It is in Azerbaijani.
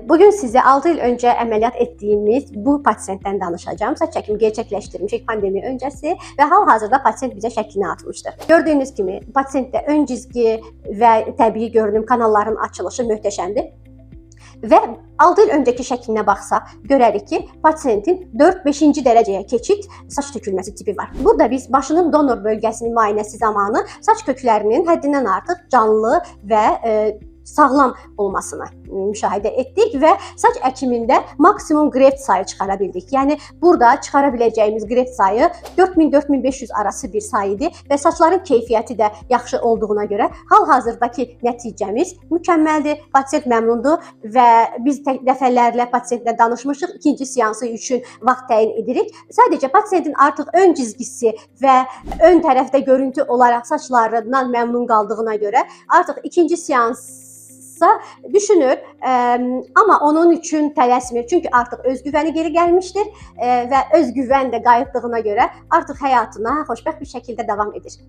Bugün size 6 il önce əməliyyat etdiyimiz bu pasiyentdən danışacağım. Saç çəkimi gerçəkləşdirmişik pandemiya öncəsi və hal-hazırda pasiyent bizə şəklini atmışdır. Gördüyünüz kimi pasiyentdə ön cizgi və təbii görünüm kanalların açılışı möhtəşəmdir. Və 6 il öncəki şəklinə baxsaq, görərik ki, pasiyentin 4-5-ci dərəcəyə keçid saç tökülməsi tipi var. Burada biz başının donor bölgəsinin müayinəsi zamanı saç köklərinin həddindən artıq canlı və sağlam olmasını müşahidə etdik və saç əkimində maksimum greft sayı çıxara bildik. Yəni burada çıxara biləcəyimiz greft sayı 4000-4500 arası bir sayıdır və saçların keyfiyyəti də yaxşı olduğuna görə hal-hazırdakı nəticəmiz mükəmməldir. Pasiyent məmnundur və biz dəfələrlə pasiyentlə danışmışıq. İkinci seansı üçün vaxt təyin edirik. Sadəcə pasiyentin artıq ön cizgisi və ön tərəfdə görüntü olaraq saçlarından məmnun qaldığına görə artıq ikinci seans düşünür, amma onun üçün tələsmir. Çünki artıq özgüvəni geri gəlmişdir və özgüvən də qayıtdığına görə artıq həyatına xoşbəxt bir şəkildə davam edir.